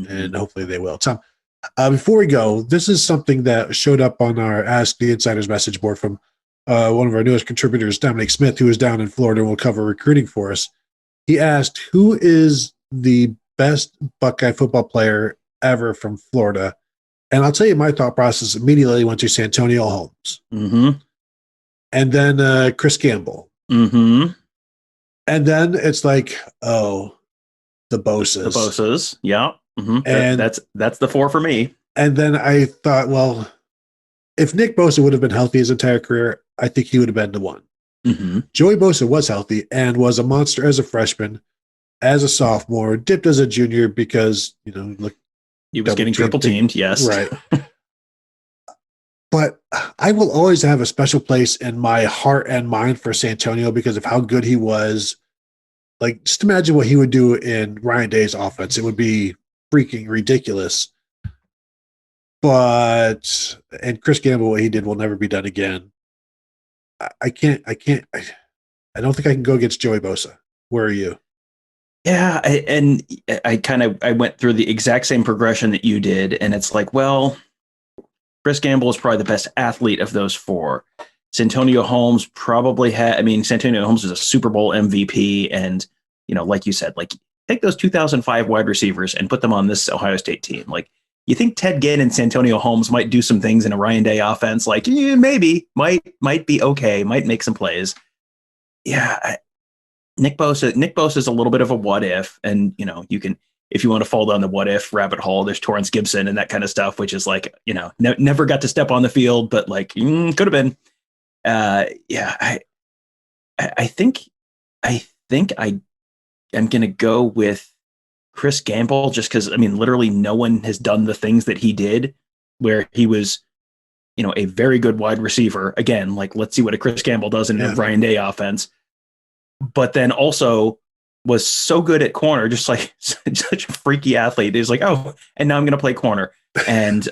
and hopefully they will. Tom, before we go, this is something that showed up on our Ask the Insiders message board from one of our newest contributors, Dominic Smith, who is down in Florida and will cover recruiting for us. He asked, who is the best Buckeye football player ever from Florida? And I'll tell you my thought process immediately went to Santonio Holmes. And then Chris Gamble. And then it's like, oh, the Bosa's. The Bosa's, yeah. And that's the 4 for me. And then I thought, well, if Nick Bosa would have been healthy his entire career, I think he would have been the one. Joey Bosa was healthy and was a monster as a freshman, as a sophomore, dipped as a junior because, look, he was getting triple teamed. Yes. Right. But I will always have a special place in my heart and mind for Santonio because of how good he was. Like, just imagine what he would do in Ryan Day's offense. It would be freaking ridiculous. And Chris Gamble, what he did will never be done again. I don't think I can go against Joey Bosa. Where are you? Yeah. I went through the exact same progression that you did. And it's like, well, Chris Gamble is probably the best athlete of those 4. Santonio Holmes probably Santonio Holmes is a Super Bowl MVP. And, like you said, like take those 2005 wide receivers and put them on this Ohio State team. Like, you think Ted Ginn and Santonio Holmes might do some things in a Ryan Day offense? Like, maybe, might be okay, might make some plays. Yeah, Nick Bosa is a little bit of a what if, and you can, if you want to fall down the what if rabbit hole, there's Torrance Gibson and that kind of stuff, which is like, never got to step on the field, but like could have been. I think I am gonna go with Chris Gamble, just because, literally no one has done the things that he did where he was, a very good wide receiver. Again, like, let's see what a Chris Gamble does in a Ryan Day offense. But then also was so good at corner, just like such a freaky athlete. He's like, oh, and now I'm going to play corner and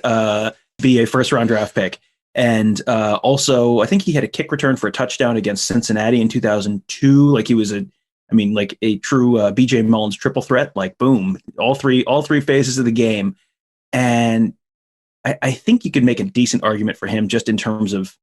be a first-round draft pick. And also, I think he had a kick return for a touchdown against Cincinnati in 2002. Like, he was a true BJ Mullins triple threat, like boom, all three phases of the game. And I think you could make a decent argument for him just in terms of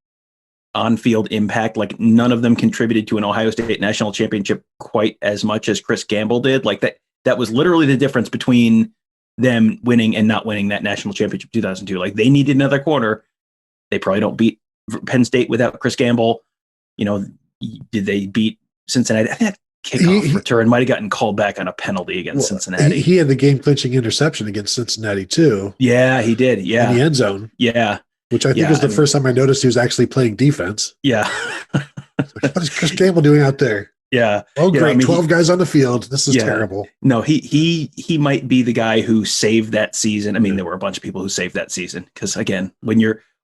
on-field impact. Like, none of them contributed to an Ohio State national championship quite as much as Chris Gamble did. Like, that was literally the difference between them winning and not winning that national championship 2002. Like, they needed another corner. They probably don't beat Penn State without Chris Gamble. Did they beat Cincinnati? I think that kickoff return might have gotten called back on a penalty against Cincinnati. He had the game-clinching interception against Cincinnati too. Yeah, he did. Yeah, in the end zone. Yeah, which I think was the first time I noticed he was actually playing defense. Yeah. What is Chris Gamble doing out there? Yeah. Oh, great! 12 guys on the field. This is terrible. No, he might be the guy who saved that season. There were a bunch of people who saved that season because, again,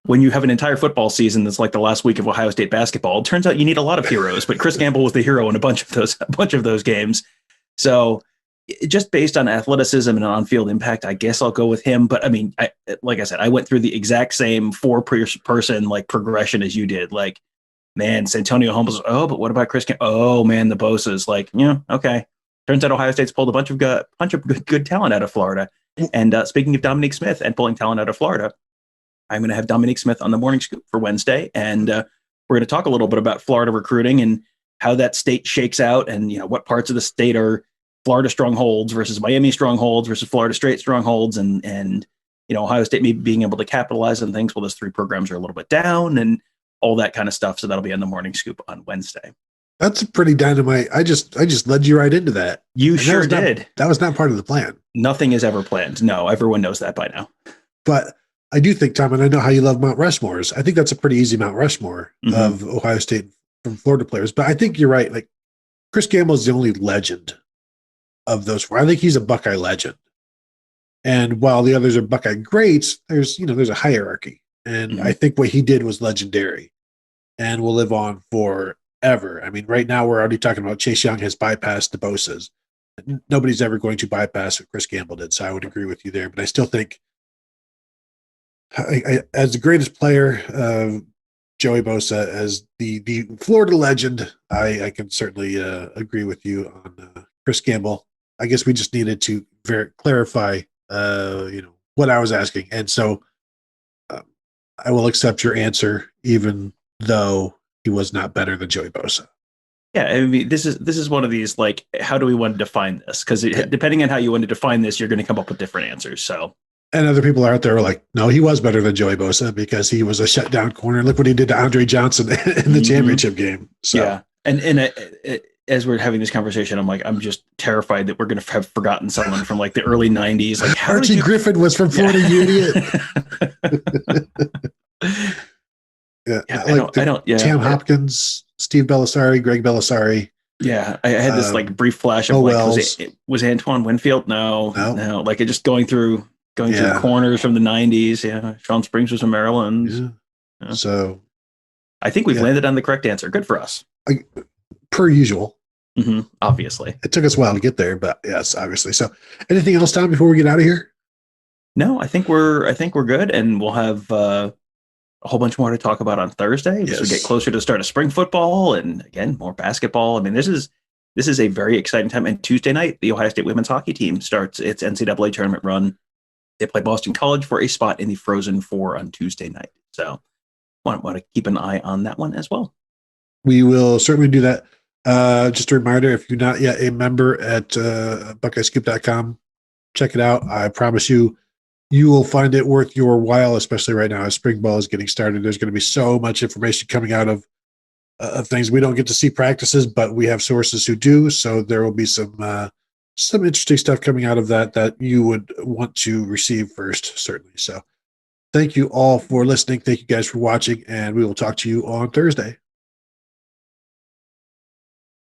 when you have an entire football season that's like the last week of Ohio State basketball, it turns out you need a lot of heroes, but Chris Gamble was the hero in a bunch of those games. So just based on athleticism and on-field impact, I guess I'll go with him. But like I said, I went through the exact same 4-person like progression as you did. Like, man, Santonio Holmes. Oh, but what about Chris Gamble? Oh man, the Bosa's. Like, okay. Turns out Ohio State's pulled a bunch of good talent out of Florida. And speaking of Dominique Smith and pulling talent out of Florida, I'm going to have Dominique Smith on the Morning Scoop for Wednesday, and we're going to talk a little bit about Florida recruiting and how that state shakes out, and what parts of the state are Florida strongholds versus Miami strongholds versus Florida State strongholds, and Ohio State maybe being able to capitalize on things while those 3 programs are a little bit down, and all that kind of stuff. So that'll be on the Morning Scoop on Wednesday. That's a pretty dynamite. I just led you right into that. You sure did. That was not part of the plan. Nothing is ever planned. No, everyone knows that by now. But I do think, Tom, and I know how you love Mount Rushmores. I think that's a pretty easy Mount Rushmore of Ohio State from Florida players. But I think you're right. Like, Chris Gamble is the only legend of those 4. I think he's a Buckeye legend. And while the others are Buckeye greats, there's a hierarchy. And I think what he did was legendary and will live on forever. Right now we're already talking about Chase Young has bypassed the Bosa's. Nobody's ever going to bypass what Chris Gamble did. So I would agree with you there. But I still think, as the greatest player, Joey Bosa, as the Florida legend, I can certainly agree with you on Chris Gamble. I guess we just needed to clarify what I was asking. And so I will accept your answer, even though he was not better than Joey Bosa. Yeah, I mean, this is one of these, like, how do we want to define this? Because depending on how you want to define this, you're going to come up with different answers. So, and other people out there are like, no, he was better than Joey Bosa because he was a shutdown corner. Look what he did to Andre Johnson in the championship game. So, yeah, and as we're having this conversation, I'm like, I'm just terrified that we're going to have forgotten someone from like the early '90s. Like Archie Griffin was from Florida Union. Yeah, I don't. Yeah, Tam Hopkins, Steve Bellisari, Greg Bellisari. Yeah, I had this like brief flash of was Antoine Winfield? No. Like it just going through corners from the '90s. Yeah, Sean Springs was from Maryland. Yeah. So I think we've landed on the correct answer. Good for us. Per usual. Obviously, it took us a while to get there, but yes, obviously. So, anything else, Tom, before we get out of here? No, I think we're good, and we'll have a whole bunch more to talk about on Thursday as we get closer to the start of spring football, and again, more basketball. I mean, this is a very exciting time. And Tuesday night, the Ohio State women's hockey team starts its NCAA tournament run. They play Boston College for a spot in the Frozen Four on Tuesday night. So, want to keep an eye on that one as well. We will certainly do that. Just a reminder, if you're not yet a member at BuckeyeScoop.com, check it out. I promise you will find it worth your while, especially right now as spring ball is getting started. There's going to be so much information coming out of things. We don't get to see practices, but we have sources who do. So there will be some interesting stuff coming out of that you would want to receive first, certainly. So thank you all for listening. Thank you guys for watching, and we will talk to you on Thursday.